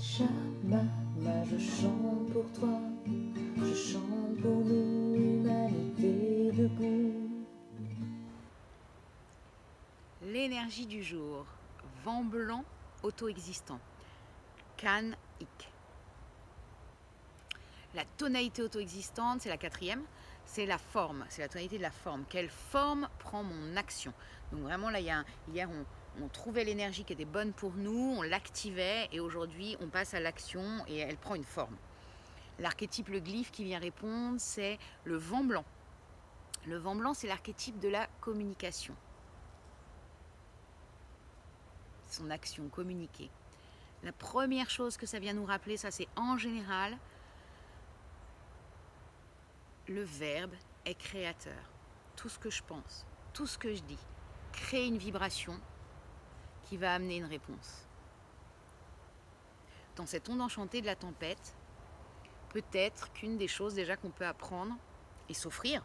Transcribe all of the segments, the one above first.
Shamama, je chante pour toi, je chante pour nous, humanité debout. L'énergie du jour, vent blanc auto-existant, Kan-ik. La tonalité auto-existante, c'est la quatrième, c'est la forme, c'est la tonalité de la forme. Quelle forme prend mon action? Donc vraiment là, hier on trouvait l'énergie qui était bonne pour nous, on l'activait et aujourd'hui on passe à l'action et elle prend une forme. L'archétype, le glyphe qui vient répondre, c'est le vent blanc. Le vent blanc, c'est l'archétype de la communication. Son action, communiquer. La première chose que ça vient nous rappeler, ça c'est en général, le verbe est créateur. Tout ce que je pense, tout ce que je dis, crée une vibration qui va amener une réponse. Dans cette onde enchantée de la tempête, peut-être qu'une des choses déjà qu'on peut apprendre et s'offrir,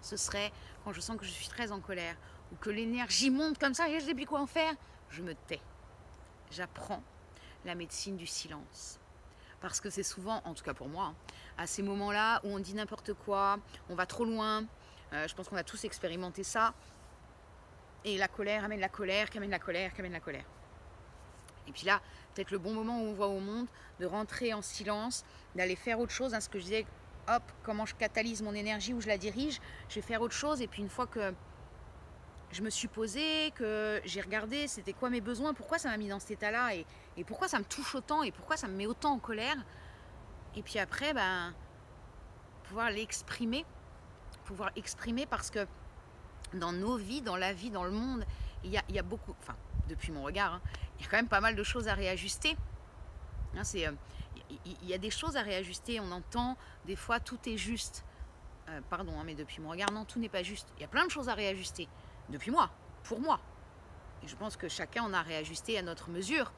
ce serait quand je sens que je suis très en colère ou que l'énergie monte comme ça et je ne sais plus quoi en faire, je me tais. J'apprends la médecine du silence. Parce que c'est souvent, en tout cas pour moi, à ces moments-là où on dit n'importe quoi, on va trop loin, je pense qu'on a tous expérimenté ça, et la colère amène la colère, qui amène la colère, qui amène la colère. Et puis là, peut-être le bon moment où on voit au monde, de rentrer en silence, d'aller faire autre chose, hein, ce que je disais, hop, comment je catalyse mon énergie, où je la dirige, je vais faire autre chose, et puis une fois que je me suis posée, que j'ai regardé c'était quoi mes besoins, pourquoi ça m'a mis dans cet état-là, et pourquoi ça me touche autant, et pourquoi ça me met autant en colère, et puis après, ben, pouvoir l'exprimer, parce que dans nos vies, dans la vie, dans le monde, il y a beaucoup, enfin, depuis mon regard, hein, il y a quand même pas mal de choses à réajuster. Hein, il y a des choses à réajuster, on entend des fois tout est juste. Pardon, hein, mais depuis mon regard, non, tout n'est pas juste. Il y a plein de choses à réajuster, depuis moi, pour moi. Et je pense que chacun en a réajusté à notre mesure.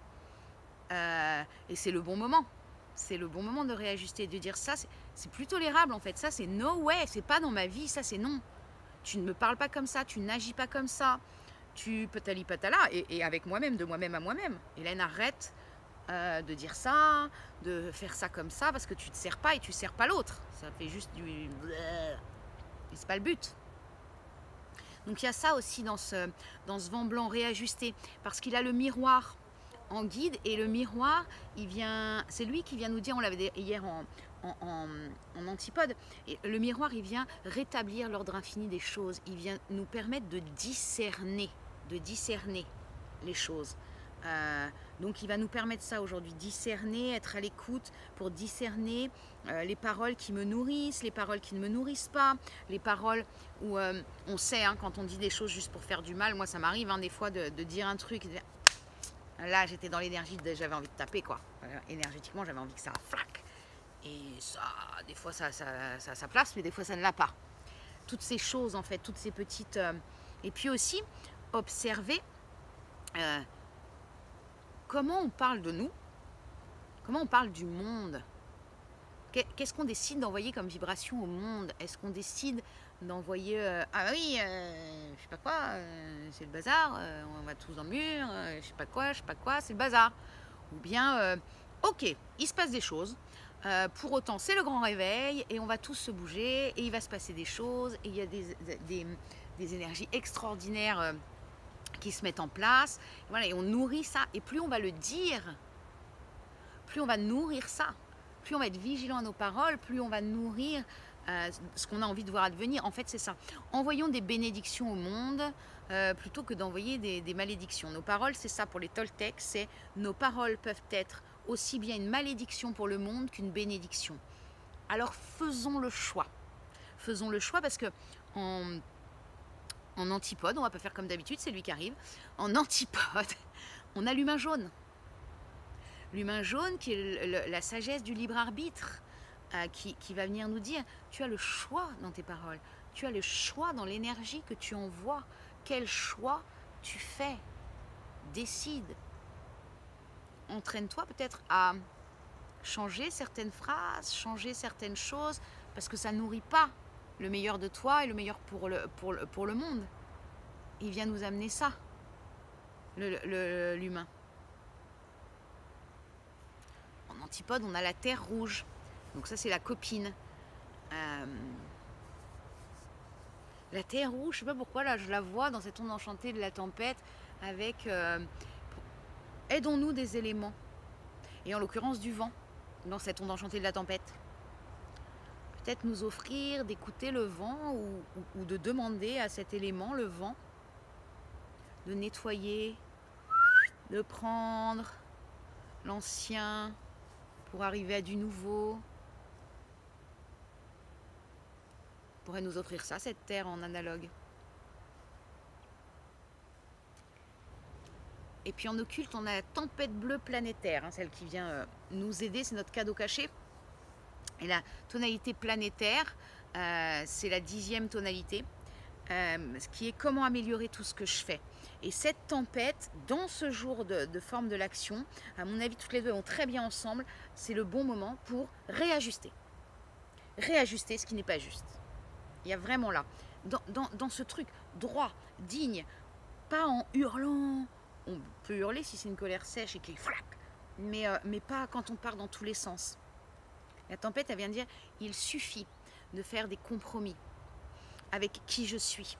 Et c'est le bon moment. C'est le bon moment de réajuster, de dire ça, c'est plus tolérable en fait. Ça, c'est no way, c'est pas dans ma vie, ça, c'est non. Tu ne me parles pas comme ça, tu n'agis pas comme ça, tu patali patala, et avec moi-même, de moi-même à moi-même. Hélène, arrête de dire ça, de faire ça comme ça, parce que tu ne te sers pas et tu ne sers pas l'autre. Ça fait juste du... Et c'est pas le but. Donc il y a ça aussi dans ce vent blanc réajusté, parce qu'il a le miroir en guide, et le miroir, c'est lui qui vient nous dire, on l'avait dit hier en antipode, et le miroir, il vient rétablir l'ordre infini des choses, il vient nous permettre de discerner les choses. Donc il va nous permettre ça aujourd'hui, discerner, être à l'écoute pour discerner les paroles qui me nourrissent, les paroles qui ne me nourrissent pas, les paroles où on sait, hein, quand on dit des choses juste pour faire du mal. Moi ça m'arrive des fois de dire un truc, là j'étais dans l'énergie, j'avais envie de taper quoi, énergétiquement j'avais envie que ça flaque, et ça, des fois ça a sa place, mais des fois ça ne l'a pas. Toutes ces choses en fait, toutes ces petites... et puis aussi observer comment on parle de nous, comment on parle du monde. Qu'est-ce qu'on décide d'envoyer comme vibration au monde? Est-ce qu'on décide d'envoyer ah oui, je sais pas quoi, c'est le bazar, on va tous dans le mur, je sais pas quoi, c'est le bazar. Ou bien, ok, il se passe des choses, pour autant c'est le grand réveil, et on va tous se bouger, et il va se passer des choses, et il y a des énergies extraordinaires qui se mettent en place, voilà, et on nourrit ça, et plus on va le dire, plus on va nourrir ça, plus on va être vigilant à nos paroles, plus on va nourrir ce qu'on a envie de voir advenir. En fait c'est ça, envoyons des bénédictions au monde plutôt que d'envoyer des malédictions. Nos paroles, c'est ça pour les Toltecs, c'est nos paroles peuvent être aussi bien une malédiction pour le monde qu'une bénédiction. Alors faisons le choix, parce que en antipode, on va pas faire comme d'habitude, c'est lui qui arrive. En antipode, on a l'humain jaune. L'humain jaune qui est la sagesse du libre arbitre, qui va venir nous dire, tu as le choix dans tes paroles, tu as le choix dans l'énergie que tu envoies. Quel choix tu fais? Décide. Entraîne-toi peut-être à changer certaines phrases, changer certaines choses, parce que ça ne nourrit pas le meilleur de toi et le meilleur pour le monde. Il vient nous amener ça, l'humain. antipode, on a la terre rouge. Donc ça, c'est la copine. La terre rouge, je sais pas pourquoi, là, je la vois dans cette onde enchantée de la tempête avec aidons-nous des éléments. Et en l'occurrence du vent, dans cette onde enchantée de la tempête. Peut-être nous offrir d'écouter le vent ou de demander à cet élément, le vent, de nettoyer, de prendre l'ancien pour arriver à du nouveau. On pourrait nous offrir ça, cette terre en analogue. Et puis en occulte, on a la tempête bleue planétaire, hein, celle qui vient nous aider, c'est notre cadeau caché. Et la tonalité planétaire, c'est la 10e tonalité, ce qui est comment améliorer tout ce que je fais. Et cette tempête, dans ce jour de forme de l'action, à mon avis, toutes les deux vont très bien ensemble, c'est le bon moment pour réajuster. Réajuster ce qui n'est pas juste. Il y a vraiment là, dans ce truc droit, digne, pas en hurlant. On peut hurler si c'est une colère sèche et qui est flac, mais pas quand on part dans tous les sens. La tempête, elle vient dire, il suffit de faire des compromis avec qui je suis,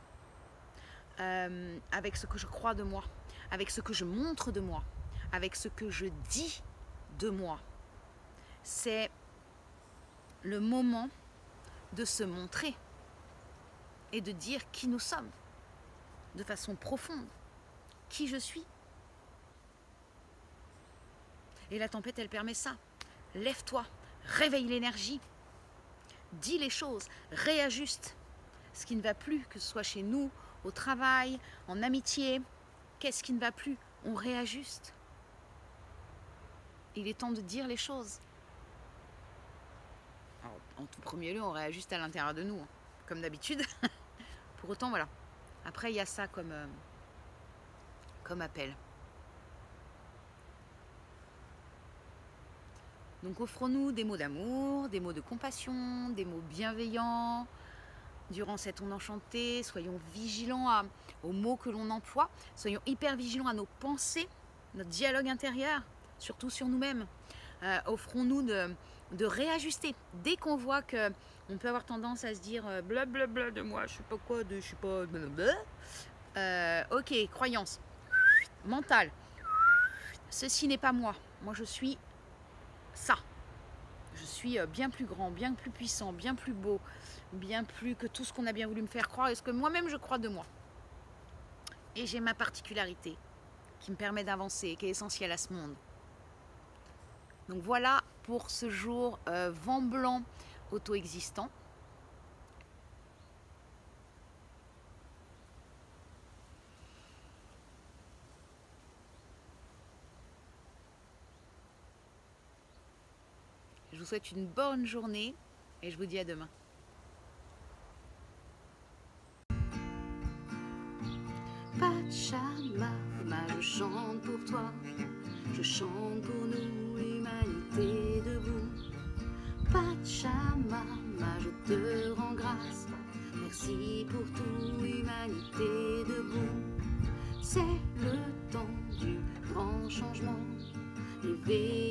avec ce que je crois de moi, avec ce que je montre de moi, avec ce que je dis de moi. C'est le moment de se montrer et de dire qui nous sommes, de façon profonde, qui je suis. Et la tempête, elle permet ça. Lève-toi, réveille l'énergie, dis les choses, réajuste ce qui ne va plus, que ce soit chez nous, au travail, en amitié. Qu'est-ce qui ne va plus? On réajuste. Il est temps de dire les choses. Alors, en tout premier lieu, on réajuste à l'intérieur de nous, hein, comme d'habitude. Pour autant, voilà. Après, il y a ça comme appel. Donc offrons-nous des mots d'amour, des mots de compassion, des mots bienveillants. Durant cette onde enchantée, soyons vigilants aux mots que l'on emploie. Soyons hyper vigilants à nos pensées, notre dialogue intérieur, surtout sur nous-mêmes. Offrons-nous de réajuster. Dès qu'on voit qu'on peut avoir tendance à se dire blablabla de moi, je sais pas quoi, je sais pas blablabla. Ok, croyance mentale. Ceci n'est pas moi. Moi, je suis ça. Je suis bien plus grand, bien plus puissant, bien plus beau, bien plus que tout ce qu'on a bien voulu me faire croire et ce que moi-même je crois de moi. Et j'ai ma particularité qui me permet d'avancer, qui est essentielle à ce monde. Donc voilà pour ce jour vent blanc auto-existant. Je vous souhaite une bonne journée et je vous dis à demain. Pachamama, je chante pour toi, je chante pour nous, l'humanité debout. Pachamama, je te rends grâce, merci pour tout, l'humanité debout. C'est le temps du grand changement, l'éveil.